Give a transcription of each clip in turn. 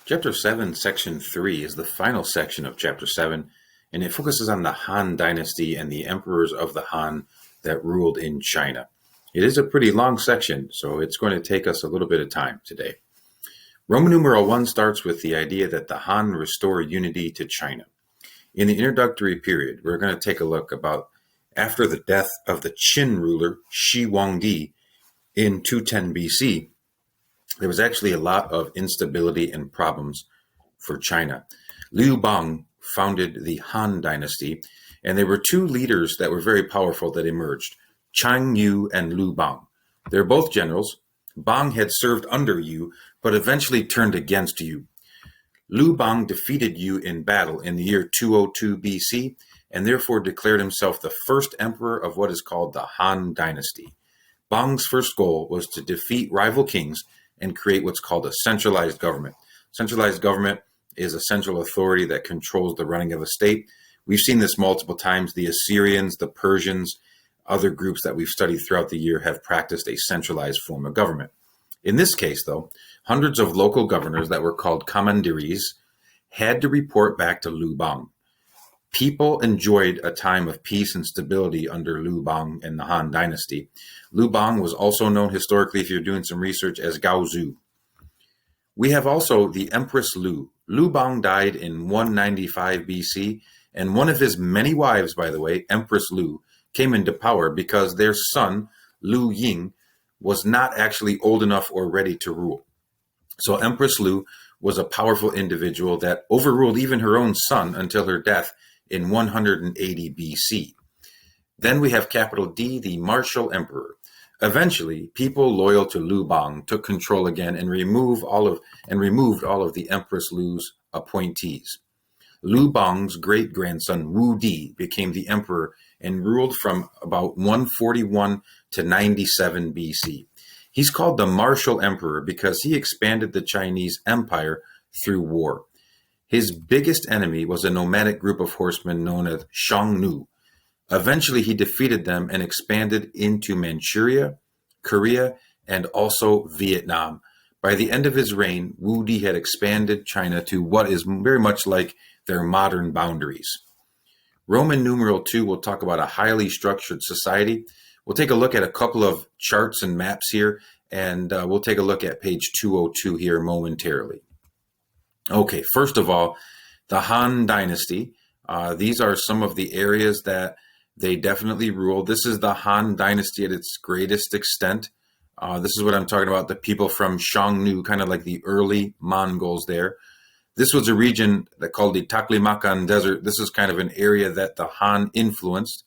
Chapter 7, Section 3 is the final section of Chapter 7, and it focuses on the Han Dynasty and the emperors of the Han that ruled in China. It is a pretty long section, so it's going to take us a little bit of time today. Roman numeral 1 starts with the idea that the Han restore unity to China. In the introductory period, we're going to take a look about after the death of the Qin ruler Shi Huangdi in 210 BC, there was actually a lot of instability and problems for China. Liu Bang founded the Han Dynasty, and there were two leaders that were very powerful that emerged, Chang Yu and Liu Bang. They're both generals. Bang had served under Yu, but eventually turned against Yu. Liu Bang defeated Yu in battle in the year 202 BC, and therefore declared himself the first emperor of what is called the Han Dynasty. Bang's first goal was to defeat rival kings and create what's called a centralized government. Centralized government is a central authority that controls the running of a state. We've seen this multiple times. The Assyrians, the Persians, other groups that we've studied throughout the year have practiced a centralized form of government. In this case, though, hundreds of local governors that were called commanderies had to report back to Liu Bang. People enjoyed a time of peace and stability under Liu Bang and the Han Dynasty. Liu Bang was also known historically, if you're doing some research, as Gao Zhu. We have also the Empress Liu. Liu Bang died in 195 BC, and one of his many wives, by the way, Empress Liu, came into power because their son, Liu Ying, was not actually old enough or ready to rule. So Empress Liu was a powerful individual that overruled even her own son until her death in 180 BC. Then we have capital D, the Martial Emperor. Eventually, people loyal to Liu Bang took control again and removed all of the Empress Liu's appointees. Liu Bang's great-grandson Wu Di became the emperor and ruled from about 141 to 97 BC. He's called the Martial Emperor because he expanded the Chinese empire through war. His biggest enemy was a nomadic group of horsemen known as Xiongnu. Eventually, he defeated them and expanded into Manchuria, Korea, and also Vietnam. By the end of his reign, Wu Di had expanded China to what is very much like their modern boundaries. Roman numeral 2 will talk about a highly structured society. We'll take a look at a couple of charts and maps here, and we'll take a look at page 202 here momentarily. Okay, first of all, the Han Dynasty. These are some of the areas that they definitely ruled. This is the Han Dynasty at its greatest extent. This is what I'm talking about, the people from Xiongnu, kind of like the early Mongols there. This was a region that called the Taklamakan Desert. This is kind of an area that the Han influenced.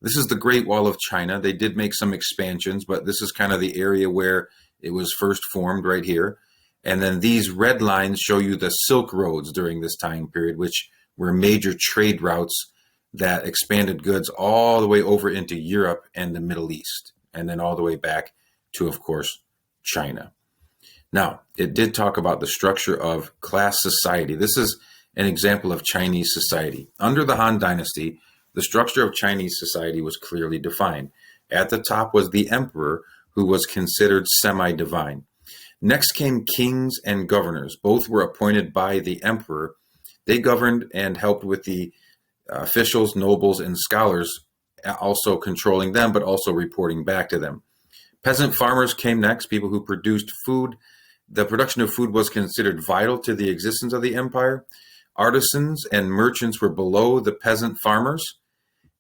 This is the Great Wall of China. They did make some expansions, but this is kind of the area where it was first formed right here. And then these red lines show you the Silk Roads during this time period, which were major trade routes that expanded goods all the way over into Europe and the Middle East, and then all the way back to, of course, China. Now, it did talk about the structure of class society. This is an example of Chinese society. Under the Han Dynasty, the structure of Chinese society was clearly defined. At the top was the emperor, who was considered semi-divine. Next came kings and governors. Both were appointed by the emperor. They governed and helped with the officials, nobles, and scholars, also controlling them, but also reporting back to them. Peasant farmers came next, people who produced food. The production of food was considered vital to the existence of the empire. Artisans and merchants were below the peasant farmers.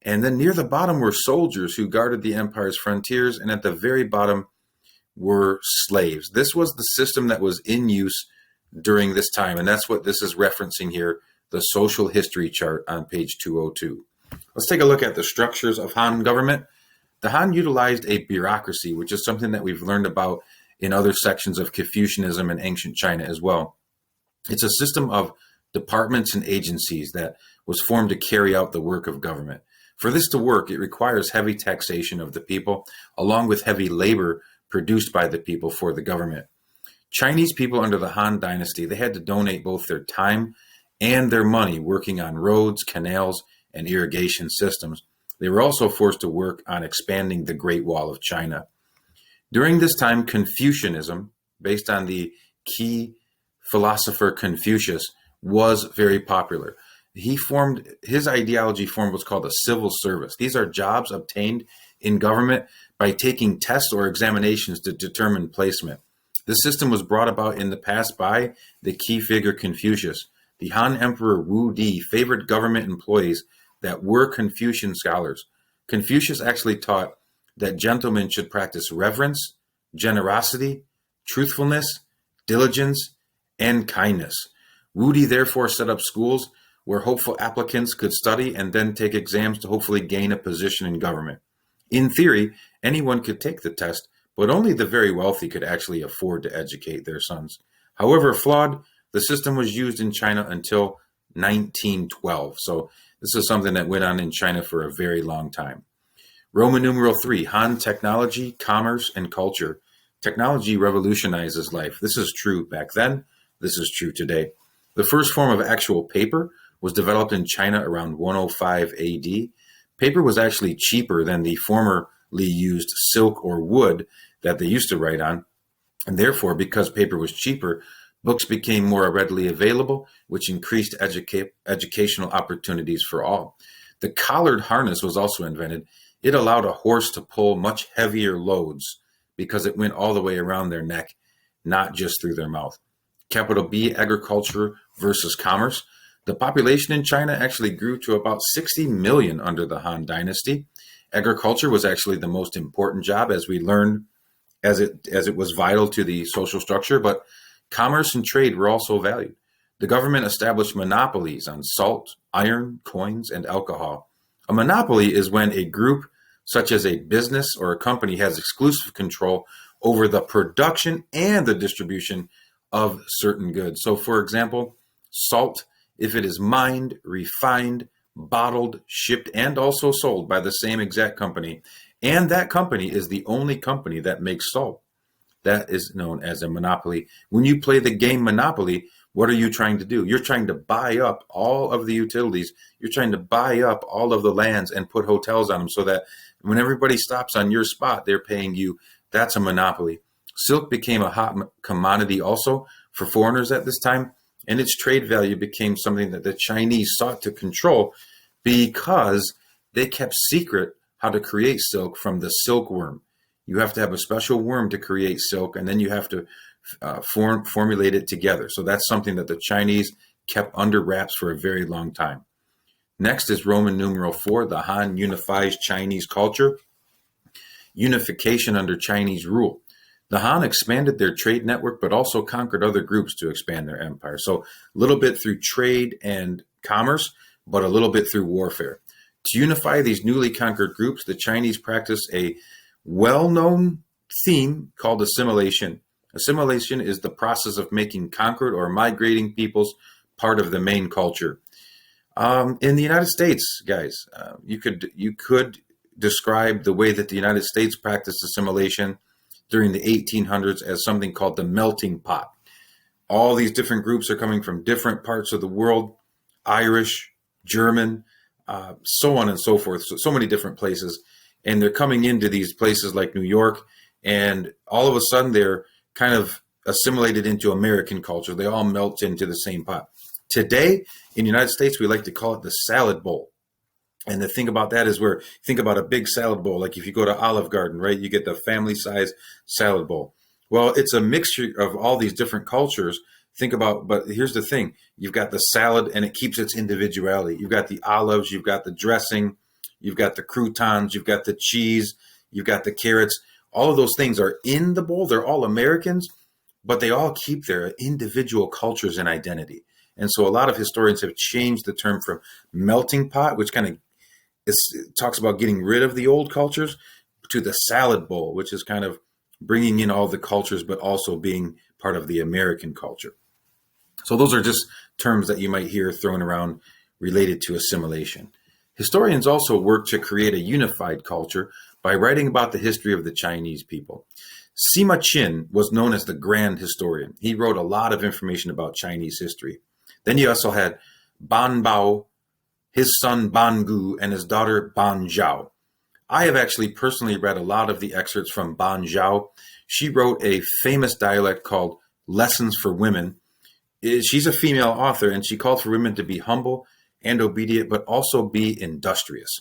And then near the bottom were soldiers who guarded the empire's frontiers, and at the very bottom were slaves. This was the system that was in use during this time, and that's what this is referencing here, the social history chart on page 202. Let's take a look at the structures of Han government. The Han utilized a bureaucracy, which is something that we've learned about in other sections of Confucianism and ancient China as well. It's a system of departments and agencies that was formed to carry out the work of government. For this to work, it requires heavy taxation of the people, along with heavy labor produced by the people for the government. Chinese people under the Han Dynasty, they had to donate both their time and their money working on roads, canals, and irrigation systems. They were also forced to work on expanding the Great Wall of China. During this time, Confucianism, based on the key philosopher Confucius was very popular. His ideology formed what's called a civil service. These are jobs obtained in government by taking tests or examinations to determine placement. This system was brought about in the past by the key figure Confucius. The Han Emperor Wu Di favored government employees that were Confucian scholars. Confucius actually taught that gentlemen should practice reverence, generosity, truthfulness, diligence, and kindness. Wu Di therefore set up schools where hopeful applicants could study and then take exams to hopefully gain a position in government. In theory, anyone could take the test, but only the very wealthy could actually afford to educate their sons. However flawed, the system was used in China until 1912. So this is something that went on in China for a very long time. Roman numeral 3, Han technology, commerce, and culture. Technology revolutionizes life. This is true back then. This is true today. The first form of actual paper was developed in China around 105 AD. Paper was actually cheaper than the formerly used silk or wood that they used to write on. And therefore, because paper was cheaper, books became more readily available, which increased educational opportunities for all. The collared harness was also invented. It allowed a horse to pull much heavier loads because it went all the way around their neck, not just through their mouth. Capital B, agriculture versus commerce. The population in China actually grew to about 60 million under the Han Dynasty. Agriculture was actually the most important job, as we learned, as it was vital to the social structure, but commerce and trade were also valued. The government established monopolies on salt, iron, coins, and alcohol. A monopoly is when a group, such as a business or a company, has exclusive control over the production and the distribution of certain goods. So, for example, salt, if it is mined, refined, bottled, shipped, and also sold by the same exact company, and that company is the only company that makes salt, that is known as a monopoly. When you play the game Monopoly, what are you trying to do? You're trying to buy up all of the utilities. You're trying to buy up all of the lands and put hotels on them so that when everybody stops on your spot, they're paying you. That's a monopoly. Silk became a hot commodity also for foreigners at this time, and its trade value became something that the Chinese sought to control because they kept secret how to create silk from the silkworm. You have to have a special worm to create silk, and then you have to formulate it together. So that's something that the Chinese kept under wraps for a very long time. Next is Roman numeral 4, the Han unifies Chinese culture. Unification under Chinese rule. The Han expanded their trade network, but also conquered other groups to expand their empire. So a little bit through trade and commerce, but a little bit through warfare. To unify these newly conquered groups, the Chinese practiced a well-known theme called assimilation. Assimilation is the process of making conquered or migrating peoples part of the main culture. In the United States, guys, you could describe the way that the United States practiced assimilation during the 1800s as something called the melting pot. All these different groups are coming from different parts of the world, Irish, German, so on and so forth, so many different places. And they're coming into these places like New York, and all of a sudden they're kind of assimilated into American culture. They all melt into the same pot. Today, in the United States, we like to call it the salad bowl. And the thing about that is think about a big salad bowl. Like if you go to Olive Garden, right, you get the family size salad bowl. Well, it's a mixture of all these different cultures. But here's the thing. You've got the salad and it keeps its individuality. You've got the olives, you've got the dressing, you've got the croutons, you've got the cheese, you've got the carrots. All of those things are in the bowl. They're all Americans, but they all keep their individual cultures and identity. And so a lot of historians have changed the term from melting pot, which kind of talks about getting rid of the old cultures, to the salad bowl, which is kind of bringing in all the cultures, but also being part of the American culture. So those are just terms that you might hear thrown around related to assimilation. Historians also work to create a unified culture by writing about the history of the Chinese people. Sima Qin was known as the Grand Historian. He wrote a lot of information about Chinese history. Then you also had Ban Bao, his son Ban Gu, and his daughter Ban Zhao. I have actually personally read a lot of the excerpts from Ban Zhao. She wrote a famous dialect called Lessons for Women. She's a female author, and she called for women to be humble and obedient, but also be industrious.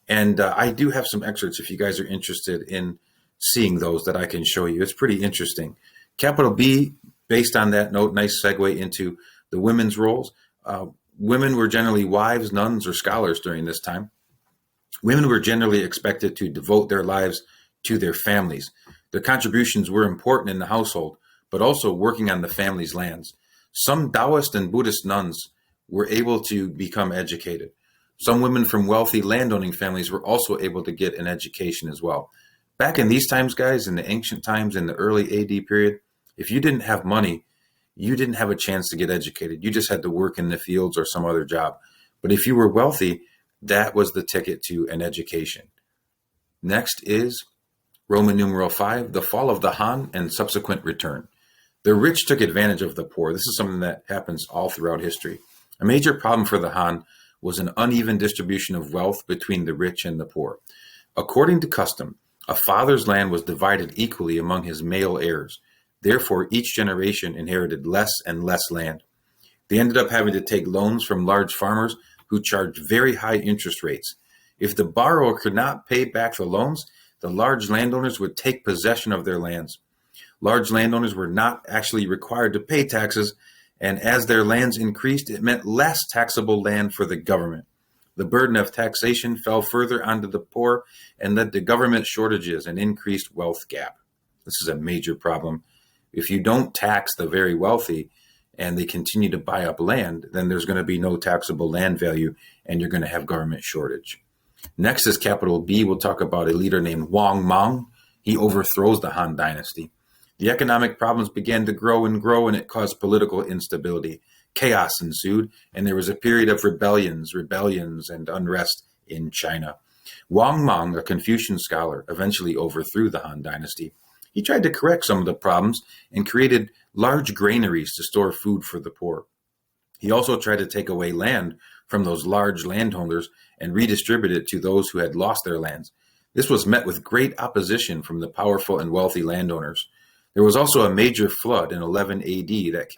And I do have some excerpts if you guys are interested in seeing those that I can show you. It's pretty interesting. Capital B, based on that note, nice segue into the women's roles. Women were generally wives, nuns, or scholars during this time. Women were generally expected to devote their lives to their families. Their contributions were important in the household, but also working on the family's lands. Some Taoist and Buddhist nuns were able to become educated. Some women from wealthy landowning families were also able to get an education as well. Back in these times, guys, in the ancient times, in the early AD period, if you didn't have money, you didn't have a chance to get educated. You just had to work in the fields or some other job. But if you were wealthy, that was the ticket to an education. Next is Roman numeral 5, the fall of the Han and subsequent return. The rich took advantage of the poor. This is something that happens all throughout history. A major problem for the Han was an uneven distribution of wealth between the rich and the poor. According to custom, a father's land was divided equally among his male heirs. Therefore, each generation inherited less and less land. They ended up having to take loans from large farmers who charged very high interest rates. If the borrower could not pay back the loans, the large landowners would take possession of their lands. Large landowners were not actually required to pay taxes, and as their lands increased, it meant less taxable land for the government. The burden of taxation fell further onto the poor and led to government shortages and increased wealth gap. This is a major problem. If you don't tax the very wealthy and they continue to buy up land, then there's going to be no taxable land value and you're going to have government shortage. Next is capital B. We'll talk about a leader named Wang Mang. He overthrows the Han Dynasty. The economic problems began to grow, and it caused political instability. Chaos ensued, and there was a period of rebellions, and unrest in China. Wang Mang, a Confucian scholar, eventually overthrew the Han Dynasty. He tried to correct some of the problems and created large granaries to store food for the poor. He also tried to take away land from those large landholders and redistribute it to those who had lost their lands. This was met with great opposition from the powerful and wealthy landowners. There was also a major flood in 11 AD that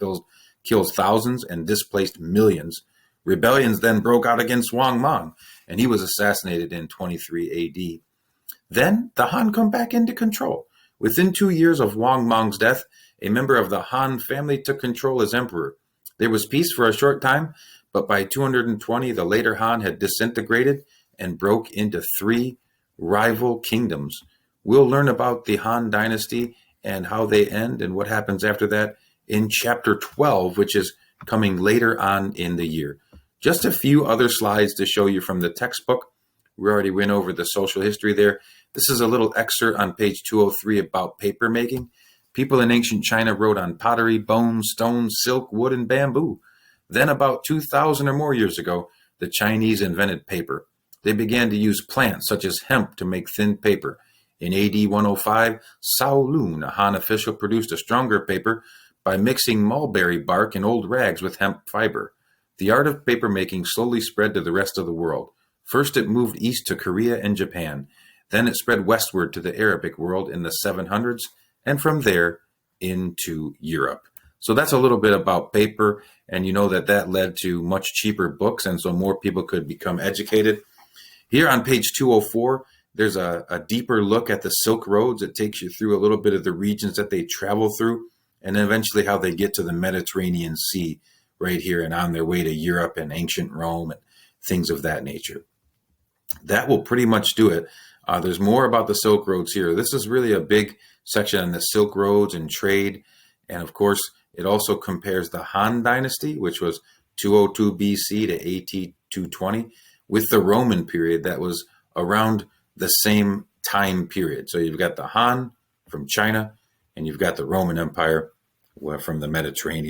killed thousands and displaced millions. Rebellions then broke out against Wang Mang, and he was assassinated in 23 AD. Then the Han come back into control. Within 2 years of Wang Mang's death, a member of the Han family took control as emperor. There was peace for a short time, but by 220, the later Han had disintegrated and broke into 3 rival kingdoms. We'll learn about the Han Dynasty and how they end and what happens after that in chapter 12, which is coming later on in the year. Just a few other slides to show you from the textbook. We already went over the social history there. This is a little excerpt on page 203 about paper making. People in ancient China wrote on pottery, bones, stones, silk, wood, and bamboo. Then about 2,000 or more years ago, the Chinese invented paper. They began to use plants such as hemp to make thin paper. In AD 105, Cao Lun, a Han official, produced a stronger paper by mixing mulberry bark and old rags with hemp fiber. The art of papermaking slowly spread to the rest of the world. First, it moved east to Korea and Japan. Then it spread westward to the Arabic world in the 700s, and from there into Europe. So that's a little bit about paper, and you know that led to much cheaper books, and so more people could become educated. Here on page 204, there's a deeper look at the Silk Roads. It takes you through a little bit of the regions that they travel through, and eventually how they get to the Mediterranean Sea right here and on their way to Europe and ancient Rome and things of that nature. That will pretty much do it. There's more about the Silk Roads here. This is really a big section on the Silk Roads and trade. And of course, it also compares the Han Dynasty, which was 202 BC to AD 220, with the Roman period that was around the same time period. So you've got the Han from China, and you've got the Roman Empire from the Mediterranean.